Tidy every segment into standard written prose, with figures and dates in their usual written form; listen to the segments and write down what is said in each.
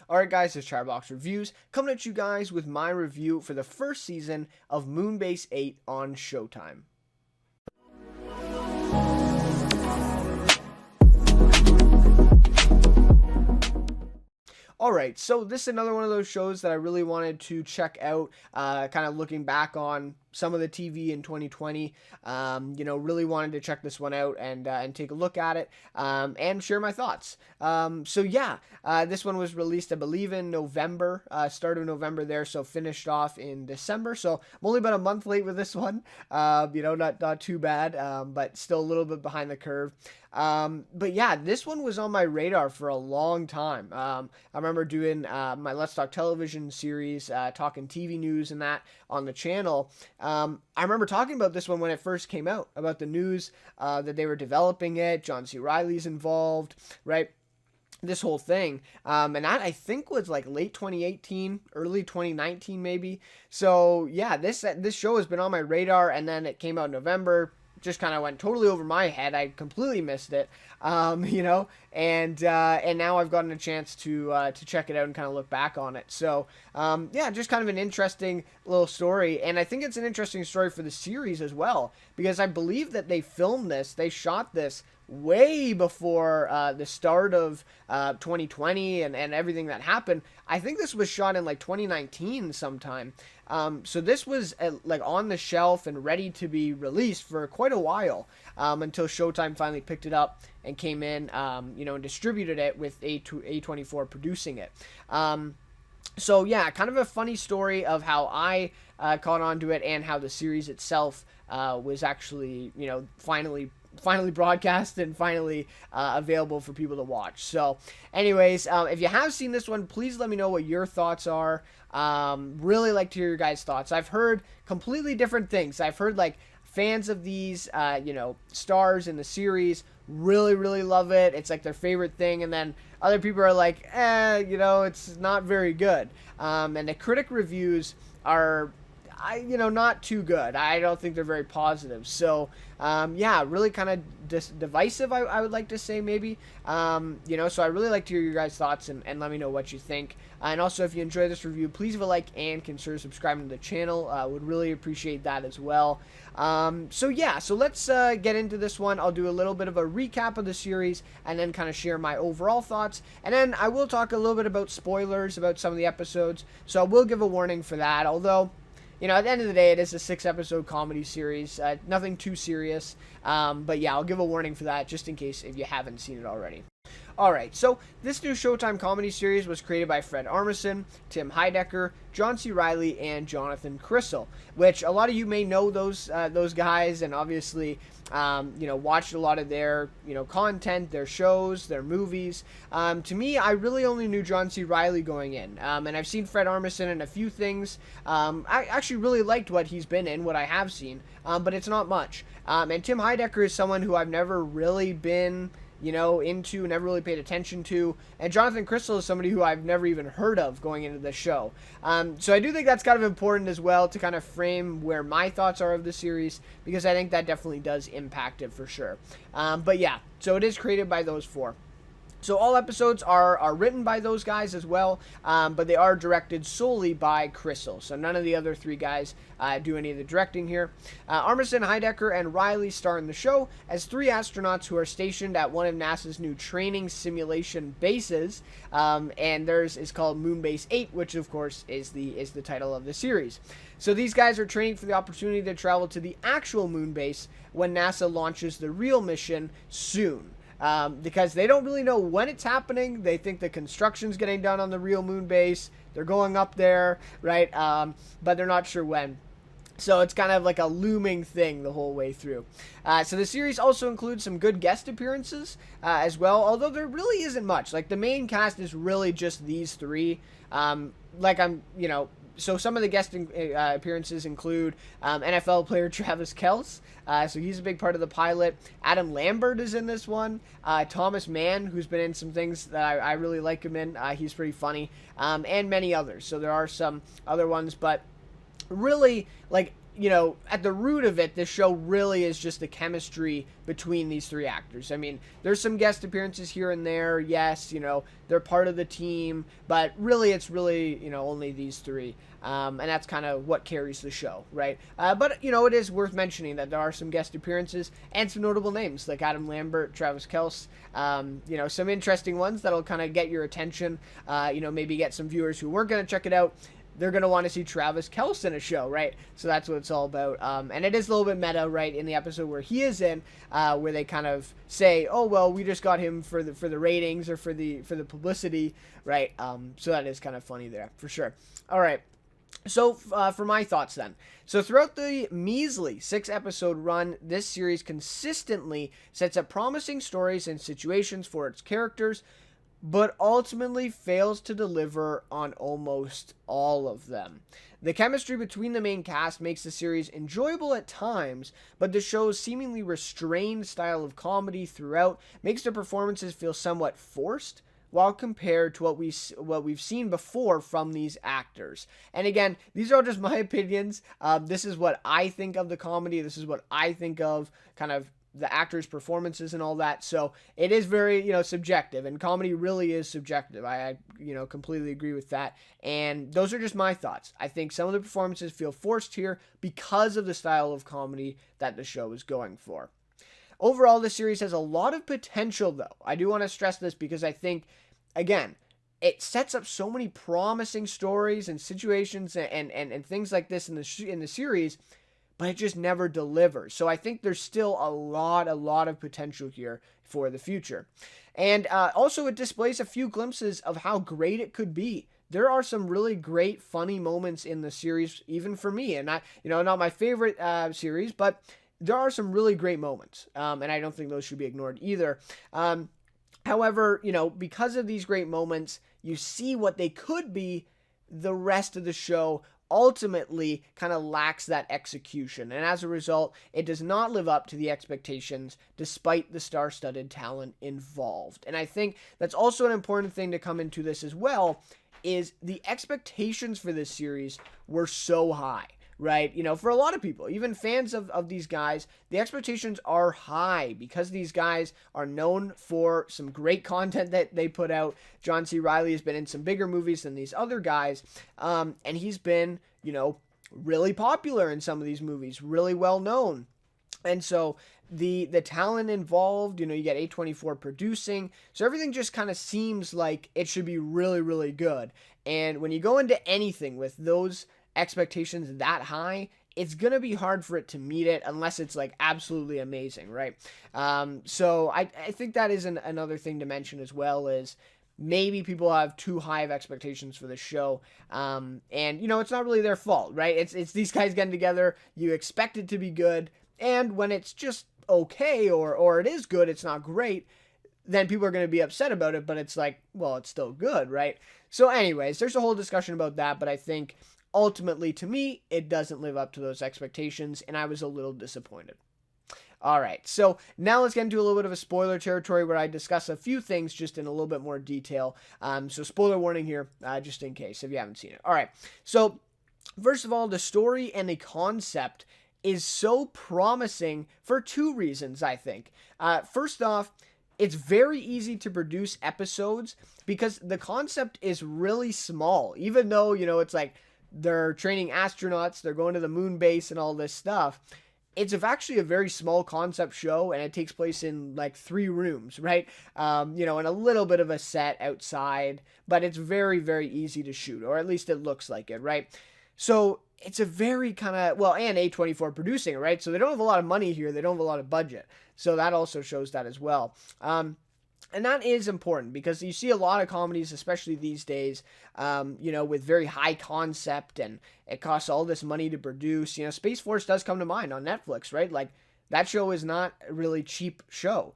Alright guys, it's Chatterbox Reviews, coming at you guys with my review for the first season of Moonbase 8 on Showtime. Alright, so this is another one of those shows that I really wanted to check out, kind of looking back on some of the TV in 2020, really wanted to check this one out and take a look at it, and share my thoughts. This one was released, I believe, in November, start of November there, so finished off in December, so I'm only about a month late with this one, not too bad, but still a little bit behind the curve. But yeah, this one was on my radar for a long time. I remember doing my Let's Talk Television series, talking TV news and that on the channel. I remember talking about this one when it first came out, about the news that they were developing it, John C. Reilly's involved, right? This whole thing, and that I think was like late 2018, early 2019 maybe. So yeah, this show has been on my radar, and then it came out in November. Just kind of went totally over my head. I completely missed it, and now I've gotten a chance to check it out and kind of look back on it. So just kind of an interesting little story, and I think it's an interesting story for the series as well, because I believe that they shot this way before the start of 2020 and everything that happened. I think this was shot in like 2019 sometime. So this was like on the shelf and ready to be released for quite a while, until Showtime finally picked it up and came in, and distributed it with A24 producing it. So yeah, kind of a funny story of how I caught on to it and how the series itself was actually, finally broadcast and finally available for people to watch. So anyways, if you have seen this one, please let me know what your thoughts are. Really like to hear your guys' thoughts. I've heard completely different things. I've heard like fans of these stars in the series really love it. It's like their favorite thing, and then other people are like, it's not very good. And the critic reviews are not too good. I don't think they're very positive. So, really kind of divisive, I would like to say, maybe. So I really like to hear your guys' thoughts and let me know what you think. And also, if you enjoy this review, please leave a like and consider subscribing to the channel. Would really appreciate that as well. So let's get into this one. I'll do a little bit of a recap of the series and then kind of share my overall thoughts. And then I will talk a little bit about spoilers about some of the episodes. So I will give a warning for that, although at the end of the day, it is a 6-episode comedy series. Nothing too serious. But yeah, I'll give a warning for that just in case if you haven't seen it already. Alright, so this new Showtime comedy series was created by Fred Armisen, Tim Heidecker, John C. Reilly, and Jonathan Crystal, which a lot of you may know those guys, and obviously watched a lot of their content, their shows, their movies. To me, I really only knew John C. Reilly going in, and I've seen Fred Armisen in a few things. I actually really liked what he's been in, what I have seen, but it's not much. And Tim Heidecker is someone who I've never really been into, never really paid attention to, and Jonathan Crystal is somebody who I've never even heard of going into the show. So I do think that's kind of important as well to kind of frame where my thoughts are of the series, because I think that definitely does impact it for sure. But yeah, so it is created by those four. So all episodes are written by those guys as well, but they are directed solely by Crystal. So none of the other three guys do any of the directing here. Armisen, Heidecker, and Reilly star in the show as 3 astronauts who are stationed at one of NASA's new training simulation bases, and theirs is called Moonbase 8, which of course is the title of the series. So these guys are training for the opportunity to travel to the actual moon base when NASA launches the real mission soon. Because they don't really know when it's happening. They think the construction's getting done on the real moon base. They're going up there, right? But they're not sure when. So it's kind of like a looming thing the whole way through. So the series also includes some good guest appearances as well, although there really isn't much. Like, the main cast is really just these 3. So some of the guest appearances include NFL player Travis Kelce. So he's a big part of the pilot. Adam Lambert is in this one. Thomas Mann, who's been in some things that I really like him in. He's pretty funny. And many others. So there are some other ones. But really, like, at the root of it, this show really is just the chemistry between these three actors. I mean, there's some guest appearances here and there. Yes, they're part of the team, but really, it's really, only these three. And that's kind of what carries the show, right? But, it is worth mentioning that there are some guest appearances and some notable names like Adam Lambert, Travis Kelce, some interesting ones that'll kind of get your attention, maybe get some viewers who weren't going to check it out. They're going to want to see Travis Kelce in a show, right? So that's what it's all about. And it is a little bit meta, right, in the episode where he is in, where they kind of say, oh, well, we just got him for the ratings or for the publicity, right? So that is kind of funny there, for sure. All right. So for my thoughts then. So throughout the measly 6-episode run, this series consistently sets up promising stories and situations for its characters, but ultimately fails to deliver on almost all of them. The chemistry between the main cast makes the series enjoyable at times, but the show's seemingly restrained style of comedy throughout makes the performances feel somewhat forced, while compared to what we've seen before from these actors. And again, these are all just my opinions. This is what I think of the comedy. This is what I think of kind of the actors' performances and all that. So it is very, subjective, and comedy really is subjective. I completely agree with that. And those are just my thoughts. I think some of the performances feel forced here because of the style of comedy that the show is going for. Overall, the series has a lot of potential, though. I do want to stress this because I think, again, it sets up so many promising stories and situations and things like this in the series, but it just never delivers. So I think there's still a lot of potential here for the future. And also, it displays a few glimpses of how great it could be. There are some really great, funny moments in the series, even for me. And not my favorite series, but there are some really great moments, and I don't think those should be ignored either. However, because of these great moments, you see what they could be. The rest of the show ultimately kind of lacks that execution, and as a result, it does not live up to the expectations despite the star-studded talent involved. And I think that's also an important thing to come into this as well, is the expectations for this series were so high. Right? For a lot of people, even fans of these guys, the expectations are high because these guys are known for some great content that they put out. John C. Reilly has been in some bigger movies than these other guys, and he's been, really popular in some of these movies, really well known. And so the talent involved, you get A24 producing, so everything just kind of seems like it should be really, really good. And when you go into anything with those expectations that high, it's gonna be hard for it to meet it unless it's like absolutely amazing, right? So I think that is another thing to mention as well, is maybe people have too high of expectations for the show, and it's not really their fault, right? It's these guys getting together, you expect it to be good, and when it's just okay or it is good, it's not great, then people are going to be upset about it, but it's like, well, it's still good, right? So anyways, there's a whole discussion about that, but I think ultimately, to me, it doesn't live up to those expectations, and I was a little disappointed. All right, so now let's get into a little bit of a spoiler territory where I discuss a few things just in a little bit more detail. So spoiler warning here, just in case if you haven't seen it. All right, so first of all, the story and the concept is so promising for two reasons, I think. First off, it's very easy to produce episodes because the concept is really small, even though, it's like they're training astronauts, they're going to the Moonbase and all this stuff. It's actually a very small concept show, and it takes place in like 3 rooms, right? And a little bit of a set outside, but it's very, very easy to shoot, or at least it looks like it, right? So it's a very kind of, and A24 producing it, right? So they don't have a lot of money here. They don't have a lot of budget. So that also shows that as well. And that is important because you see a lot of comedies, especially these days, with very high concept, and it costs all this money to produce. Space Force does come to mind on Netflix, right? Like, that show is not a really cheap show.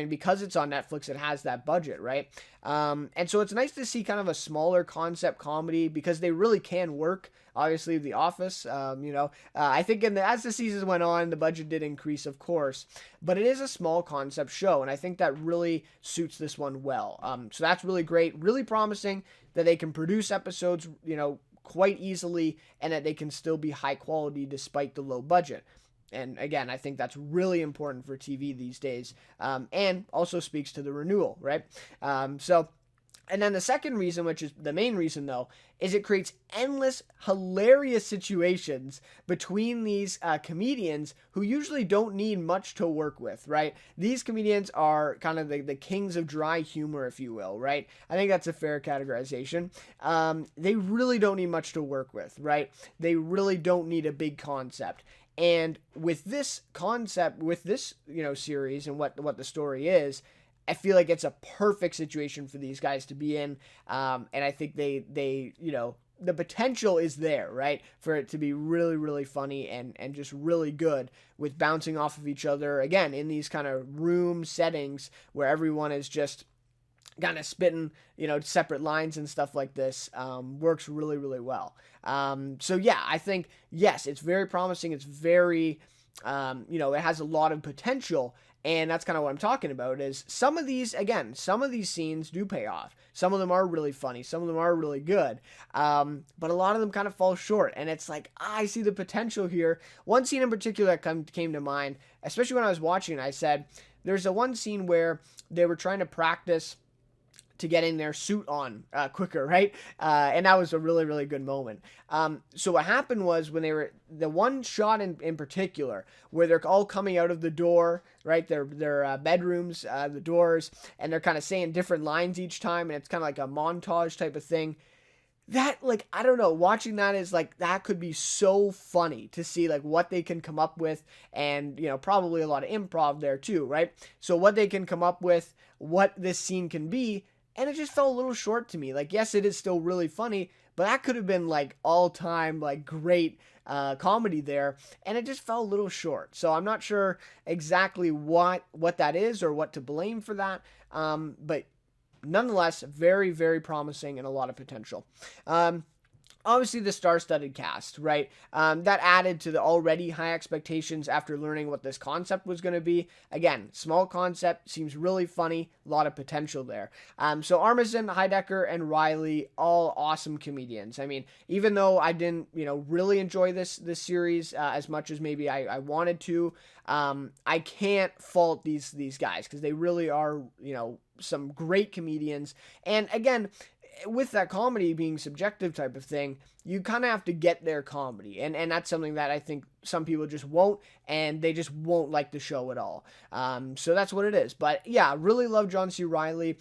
Because it's on Netflix, it has that budget, right? And so it's nice to see kind of a smaller concept comedy because they really can work. Obviously, The Office, I think as the seasons went on, the budget did increase, of course, but it is a small concept show, and I think that really suits this one well. So that's really great, really promising that they can produce episodes, quite easily and that they can still be high quality despite the low budget. And again, I think that's really important for TV these days, and also speaks to the renewal, right? And then the second reason, which is the main reason though, is it creates endless hilarious situations between these comedians who usually don't need much to work with, right? These comedians are kind of the kings of dry humor, if you will, right? I think that's a fair categorization. They really don't need much to work with, right? They really don't need a big concept. And with this concept, with this, series and what the story is, I feel like it's a perfect situation for these guys to be in. And I think they the potential is there, right? For it to be really, really funny and just really good with bouncing off of each other. Again, in these kind of room settings where everyone is just kind of spitting, separate lines and stuff like this, works really, really well. So yeah, I think, yes, it's very promising. It's very, it has a lot of potential. And that's kind of what I'm talking about is some of these scenes do pay off. Some of them are really funny. Some of them are really good. But a lot of them kind of fall short. And it's like, I see the potential here. One scene in particular that came to mind, especially when I was watching it, I said, there's a one scene where they were trying to practice to getting their suit on quicker, right? And that was a really, really good moment. So what happened was when the one shot in particular, where they're all coming out of the door, right? Their bedrooms, the doors, and they're kind of saying different lines each time, and it's kind of like a montage type of thing. That, I don't know, watching that is that could be so funny to see what they can come up with, and probably a lot of improv there too, right? So what they can come up with, what this scene can be. And it just felt a little short to me. Yes, it is still really funny, but that could have been all-time great comedy there, and it just fell a little short. So I'm not sure exactly what that is or what to blame for that, but nonetheless, very, very promising and a lot of potential. Obviously, the star-studded cast, right? That added to the already high expectations after learning what this concept was going to be. Again, small concept, seems really funny, a lot of potential there. So Armisen, Heidecker, and Riley, all awesome comedians. I mean, even though I didn't, really enjoy this series as much as maybe I wanted to, I can't fault these guys because they really are, some great comedians. And again, with that comedy being subjective type of thing, you kind of have to get their comedy. And that's something that I think some people just won't, and they just won't like the show at all. So that's what it is. But yeah, really love John C. Reilly.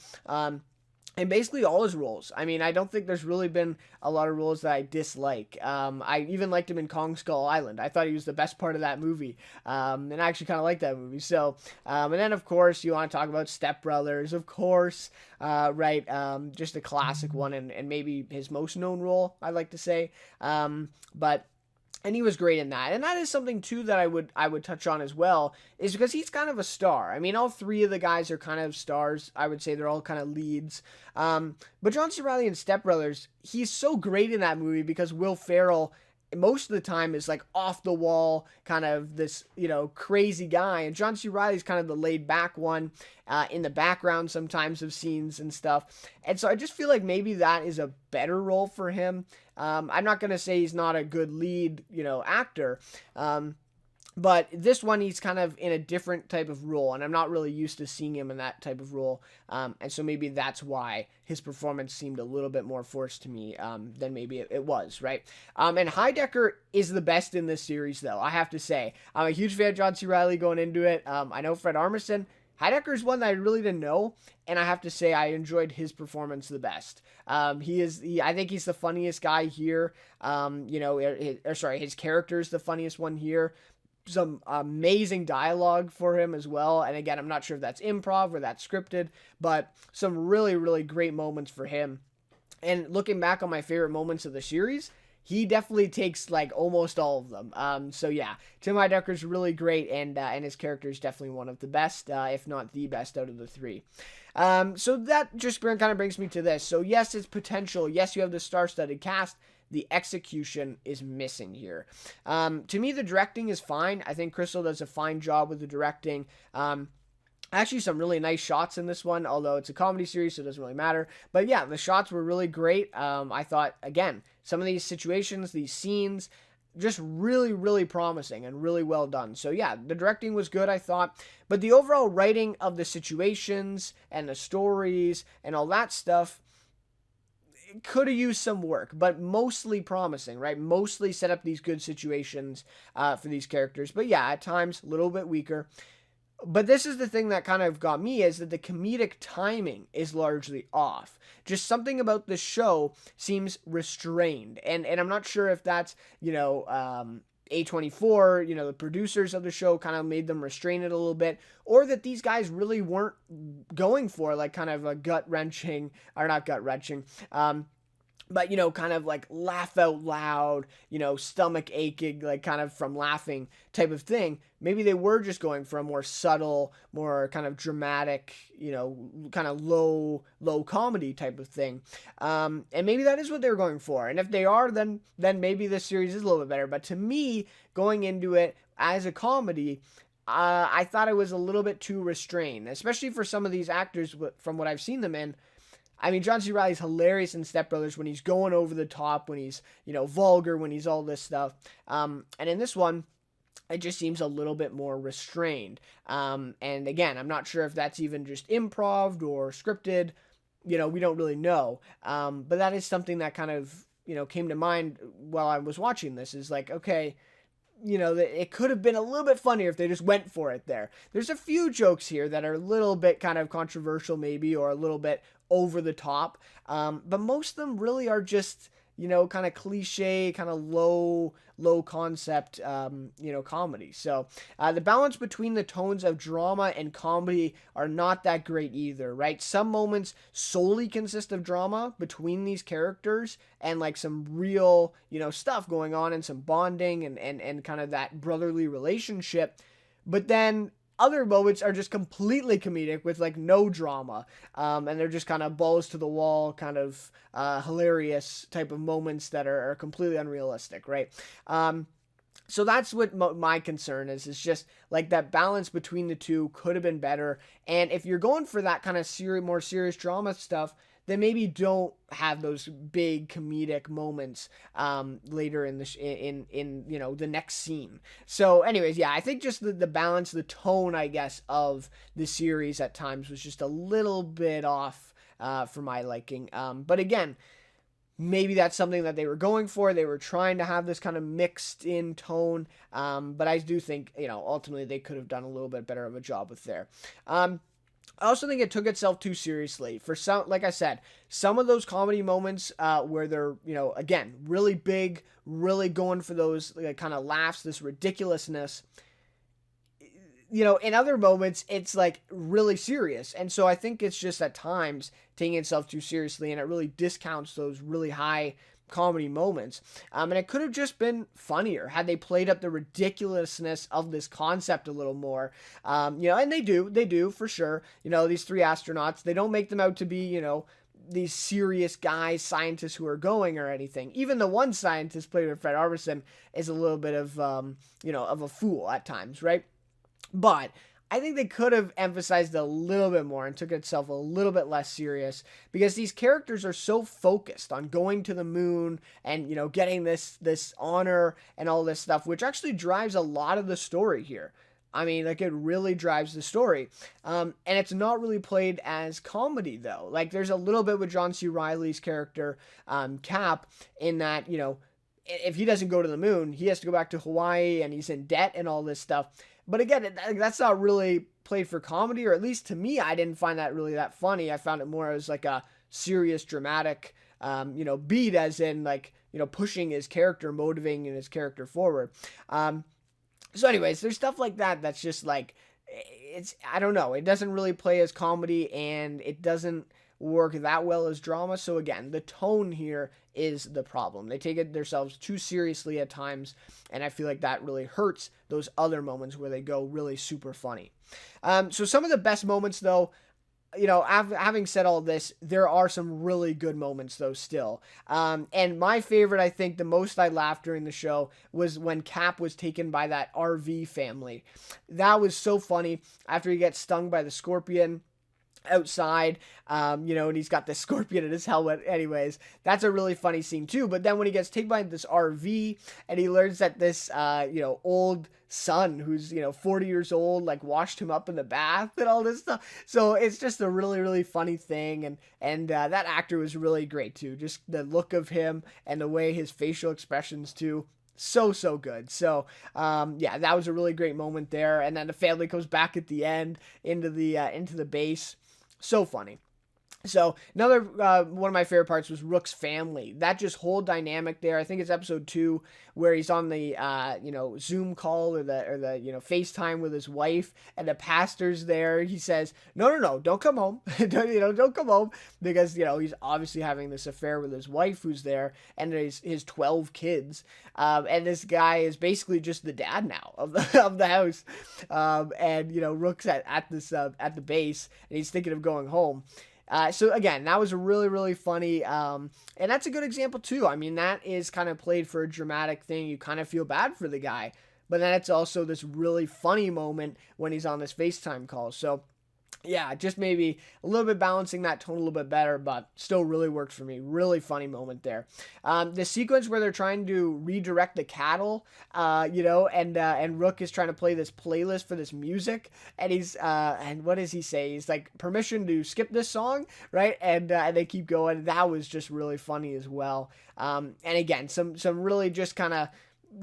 And basically all his roles. I mean, I don't think there's really been a lot of roles that I dislike. I even liked him in Kong Skull Island. I thought he was the best part of that movie. And I actually kind of like that movie. So, and then of course, you want to talk about Step Brothers, of course, right? Just a classic one, and maybe his most known role, I'd like to say. And he was great in that. And that is something, too, that I would touch on as well, is because he's kind of a star. I mean, all three of the guys are kind of stars. I would say they're all kind of leads. But John C. Reilly in Step Brothers, he's so great in that movie because Will Ferrell, most of the time, is off the wall, kind of this, crazy guy. And John C. Reilly's kind of the laid back one in the background sometimes of scenes and stuff. And so I just feel like maybe that is a better role for him. I'm not going to say he's not a good lead, actor. But this one, he's kind of in a different type of role, and I'm not really used to seeing him in that type of role. And so maybe that's why his performance seemed a little bit more forced to me than maybe it was, right? And Heidecker is the best in this series, though, I have to say. I'm a huge fan of John C. Reilly going into it. I know Fred Armisen. Heidecker's one that I really didn't know, and I have to say I enjoyed his performance the best. I think he's the funniest guy here. His character is the funniest one here. Some amazing dialogue for him as well. And again, I'm not sure if that's improv or that's scripted, but some really, really great moments for him. And looking back on my favorite moments of the series, he definitely takes almost all of them. So yeah, Tim Heidecker's really great, and his character is definitely one of the best, if not the best out of the three. So that just kind of brings me to this. So yes, it's potential. Yes, you have the star-studded cast. The execution is missing here. To me, the directing is fine. I think Crystal does a fine job with the directing. Actually, some really nice shots in this one, although it's a comedy series, so it doesn't really matter. But yeah, the shots were really great. I thought, again, some of these situations, these scenes, just really, really promising and really well done. So yeah, the directing was good, I thought. But the overall writing of the situations and the stories and all that stuff could have used some work, but mostly promising, right? Mostly set up these good situations for these characters. But yeah, at times, a little bit weaker. But this is the thing that kind of got me, is that the comedic timing is largely off. Just something about this show seems restrained. And I'm not sure if that's, A24, the producers of the show kind of made them restrain it a little bit, or that these guys really weren't going for like kind of a gut wrenching, or not gut wrenching, but kind of like laugh out loud, stomach aching, like kind of from laughing type of thing. Maybe they were just going for a more subtle, more kind of dramatic, kind of low comedy type of thing. And maybe that is what they're going for. And if they are, then maybe this series is a little bit better. But to me, going into it as a comedy, I thought it was a little bit too restrained, especially for some of these actors from what I've seen them in. I mean, John C. Reilly's hilarious in Step Brothers when he's going over the top, when he's, vulgar, when he's all this stuff. And in this one, it just seems a little bit more restrained. And again, I'm not sure if that's even just improv or scripted. We don't really know. But that is something that kind of, came to mind while I was watching this, is like, okay, it could have been a little bit funnier if they just went for it there. There's a few jokes here that are a little bit kind of controversial maybe, or a little bit over the top. But most of them really are just, kind of cliche, kind of low concept, comedy. So the balance between the tones of drama and comedy are not that great either, right? Some moments solely consist of drama between these characters and like some real, stuff going on, and some bonding and kind of that brotherly relationship. But then other moments are just completely comedic with like no drama, and they're just kind of balls to the wall, kind of hilarious type of moments that are completely unrealistic, right? So that's what my concern is just like that balance between the two could have been better. And if you're going for that kind of more serious drama stuff, then maybe don't have those big comedic moments later in the next scene. So anyways, yeah, I think just the balance, the tone, I guess, of the series at times was just a little bit off for my liking. But again, maybe that's something that they were going for. They were trying to have this kind of mixed in tone. But I do think, ultimately they could have done a little bit better of a job with there. I also think it took itself too seriously. For some, like I said, some of those comedy moments where they're, again, really big, really going for those kind of laughs, this ridiculousness. In other moments, it's like really serious. And so I think it's just at times taking itself too seriously, and it really discounts those really high comedy moments. And it could have just been funnier had they played up the ridiculousness of this concept a little more. And they do for sure. These three astronauts, they don't make them out to be, these serious guys, scientists who are going or anything. Even the one scientist played by Fred Armisen is a little bit of, of a fool at times, right? But I think they could have emphasized a little bit more and took itself a little bit less serious, because these characters are so focused on going to the moon and, getting this honor and all this stuff, which actually drives a lot of the story here. I mean, like, it really drives the story. And it's not really played as comedy, though. Like, there's a little bit with John C. Reilly's character, Cap, in that, if he doesn't go to the moon, he has to go back to Hawaii, and he's in debt and all this stuff. But again, that's not really played for comedy, or at least to me, I didn't find that really that funny. I found it more as like a serious, dramatic, beat, as in like, pushing his character, motivating his character forward. So anyways, there's stuff like that that's just like, I don't know. It doesn't really play as comedy, and it doesn't work that well as drama. So again, the tone here is the problem. They take it themselves too seriously at times, and I feel like that really hurts those other moments where they go really super funny. So some of the best moments, though, having said all this, there are some really good moments though still. And my favorite, I think, the most I laughed during the show was when Cap was taken by that RV family. That was so funny after he gets stung by the scorpion outside, and he's got this scorpion in his helmet. Anyways, that's a really funny scene too. But then when he gets taken by this RV and he learns that this, old son who's 40 years old like washed him up in the bath and all this stuff, so it's just a really, really funny thing. And that actor was really great too, just the look of him and the way his facial expressions too, so good. So that was a really great moment there. And then the family comes back at the end into the base. So funny. So another one of my favorite parts was Rook's family. That just whole dynamic there. I think it's episode 2 where he's on the Zoom call or the FaceTime with his wife, and the pastor's there. He says, "No, don't come home. don't come home," because he's obviously having this affair with his wife who's there, and his 12 kids. And this guy is basically just the dad now of the house. And Rook's at the base, and he's thinking of going home. So again, that was really, really funny. And that's a good example too. I mean, that is kind of played for a dramatic thing. You kind of feel bad for the guy, but then it's also this really funny moment when he's on this FaceTime call. So yeah, just maybe a little bit balancing that tone a little bit better, but still really worked for me. Really funny moment there. The sequence where they're trying to redirect the cattle, and Rook is trying to play this playlist for this music, and and what does he say? He's like, permission to skip this song, right? And they keep going. That was just really funny as well. And again, some really just kind of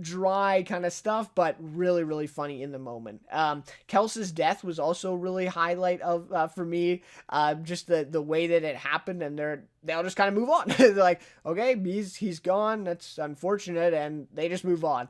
dry kind of stuff, but really, really funny in the moment. Kelsey's death was also really highlight of for me, just the way that it happened, and they'll just kind of move on. They're like, okay, he's gone, that's unfortunate, and they just move on.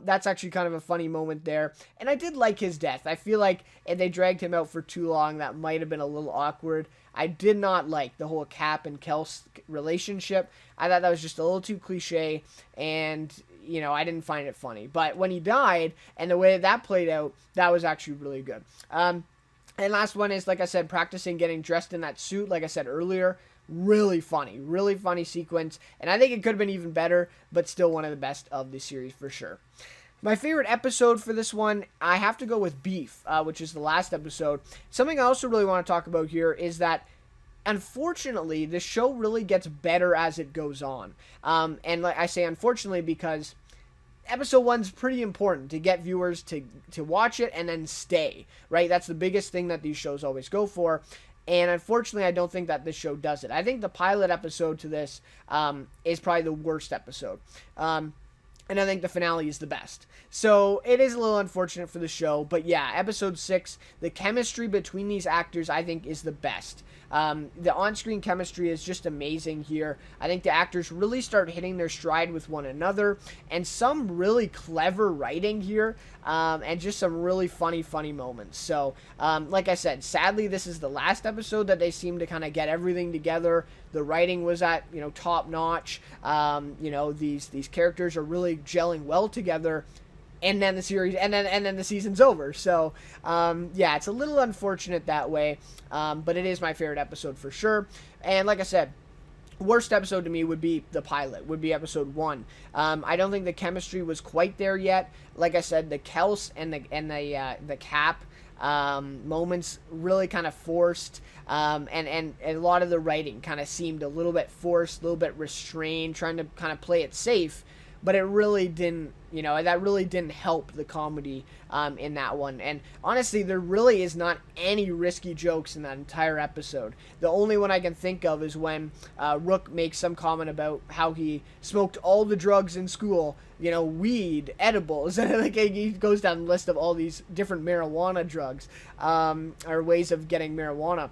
That's actually kind of a funny moment there, and I did like his death. I feel like if they dragged him out for too long, that might have been a little awkward. I did not like the whole Cap and Kelsey relationship. I thought that was just a little too cliche, and I didn't find it funny. But when he died and the way that played out, that was actually really good. And last one is, like I said, practicing getting dressed in that suit, like I said earlier. Really funny sequence. And I think it could have been even better, but still one of the best of the series for sure. My favorite episode for this one, I have to go with Beef, which is the last episode. Something I also really want to talk about here is that unfortunately, the show really gets better as it goes on. And like I say, unfortunately, because episode 1's pretty important to get viewers to watch it and then stay, right? That's the biggest thing that these shows always go for. And unfortunately, I don't think that this show does it. I think the pilot episode to this is probably the worst episode. And I think the finale is the best. So it is a little unfortunate for the show. But yeah, episode 6, the chemistry between these actors, I think, is the best. The on-screen chemistry is just amazing here. I think the actors really start hitting their stride with one another. And some really clever writing here. And just some really funny moments. So, like I said, sadly, this is the last episode that they seem to kind of get everything together. The writing was at, top notch. These characters are really gelling well together. And then the series, and then the season's over. So, it's a little unfortunate that way. But it is my favorite episode for sure. And like I said, worst episode to me would be the pilot, would be episode 1. I don't think the chemistry was quite there yet. Like I said, the Kels and the Cap moments really kind of forced, and a lot of the writing kind of seemed a little bit forced, a little bit restrained, trying to kind of play it safe. But it really didn't, that really didn't help the comedy in that one. And honestly, there really is not any risky jokes in that entire episode. The only one I can think of is when Rook makes some comment about how he smoked all the drugs in school, weed, edibles, and like he goes down the list of all these different marijuana drugs, or ways of getting marijuana.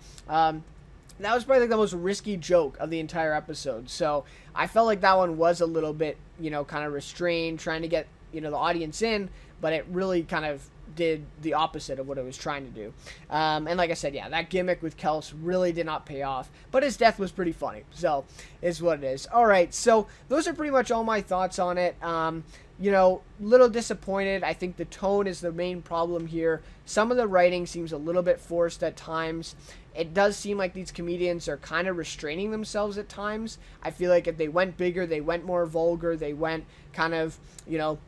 That was probably the most risky joke of the entire episode. So I felt like that one was a little bit, kind of restrained, trying to get, the audience in, but it really kind of did the opposite of what it was trying to do. And like I said, yeah, that gimmick with Kelsey really did not pay off, but his death was pretty funny, so it's what it is. All right, so those are pretty much all my thoughts on it. You know, little disappointed. I think the tone is the main problem here. Some of the writing seems a little bit forced at times. It does seem like these comedians are kind of restraining themselves at times. I feel like if they went bigger, they went more vulgar, they went kind of, you know,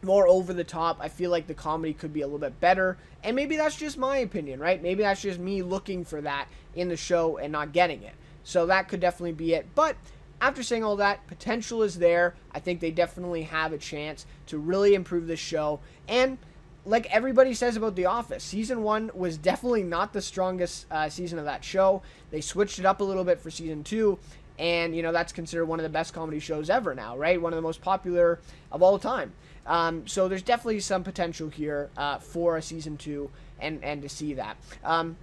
more over the top, I feel like the comedy could be a little bit better. And maybe that's just my opinion, right? Maybe that's just me looking for that in the show and not getting it. So that could definitely be it. But after saying all that, potential is there. I think they definitely have a chance to really improve this show. And like everybody says about The Office, season 1 was definitely not the strongest season of that show. They switched it up a little bit for season 2. And, you know, that's considered one of the best comedy shows ever now, right? One of the most popular of all time. So there's definitely some potential here for a season 2 and to see that. And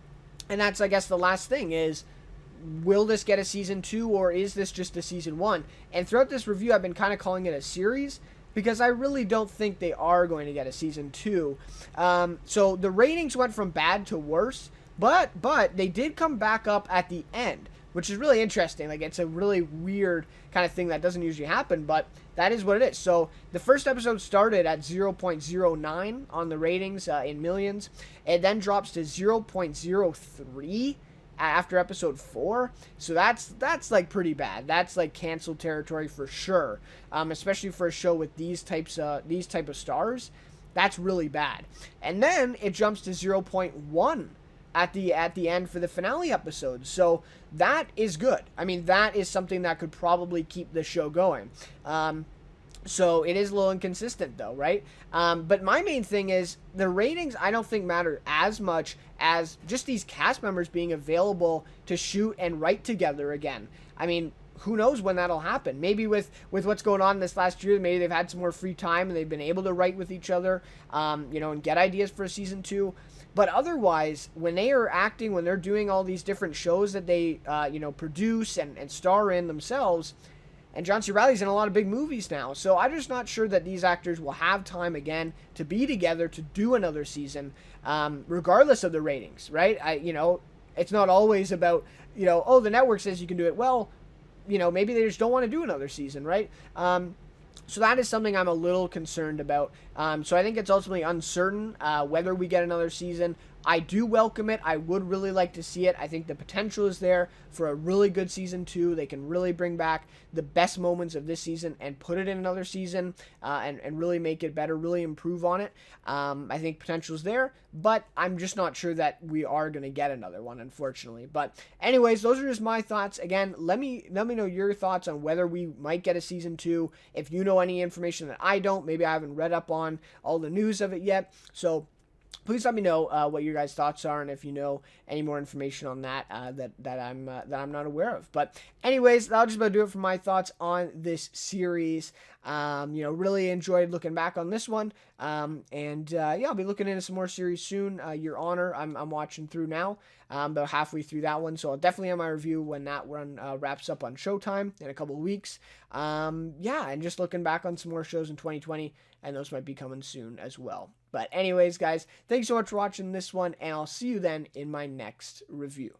that's, I guess, the last thing is, will this get a season 2 or is this just a season 1? And throughout this review, I've been kind of calling it a series because I really don't think they are going to get a season 2. So the ratings went from bad to worse, but they did come back up at the end, which is really interesting. Like, it's a really weird kind of thing that doesn't usually happen, but that is what it is. So the first episode started at 0.09 on the ratings in millions. It then drops to 0.03 after episode 4. So that's like pretty bad. That's like canceled territory for sure. Especially for a show with these type of stars. That's really bad. And then it jumps to 0.1 at the end for the finale episode. So that is good. I mean, that is something that could probably keep the show going. So it is a little inconsistent though, right? But my main thing is the ratings I don't think matter as much as just these cast members being available to shoot and write together again. I mean, who knows when that'll happen? Maybe with what's going on this last year, maybe they've had some more free time and they've been able to write with each other, you know, and get ideas for season 2. But otherwise, when they are acting, when they're doing all these different shows that they, you know, produce and star in themselves, and John C. Reilly's in a lot of big movies now. So I'm just not sure that these actors will have time again to be together to do another season, regardless of the ratings, right? You know, it's not always about, you know, oh, the network says you can do it. Well, you know, maybe they just don't want to do another season, right? So that is something I'm a little concerned about. So I think it's ultimately uncertain whether we get another season. I do welcome it. I would really like to see it. I think the potential is there for a really good season 2. They can really bring back the best moments of this season and put it in another season and really make it better, really improve on it. I think potential is there, but I'm just not sure that we are going to get another one, unfortunately. But anyways, those are just my thoughts. Again, let me know your thoughts on whether we might get a season 2. If you know any information that I don't, maybe I haven't read up on all the news of it yet. So please let me know what your guys' thoughts are, and if you know any more information on that that I'm not aware of. But anyways, that'll just about do it for my thoughts on this series. You know, really enjoyed looking back on this one. Yeah, I'll be looking into some more series soon. Your Honor, I'm watching through now. About halfway through that one, so I'll definitely have my review when that one wraps up on Showtime in a couple of weeks. Yeah, and just looking back on some more shows in 2020, and those might be coming soon as well. But anyways, guys, thanks so much for watching this one, and I'll see you then in my next review.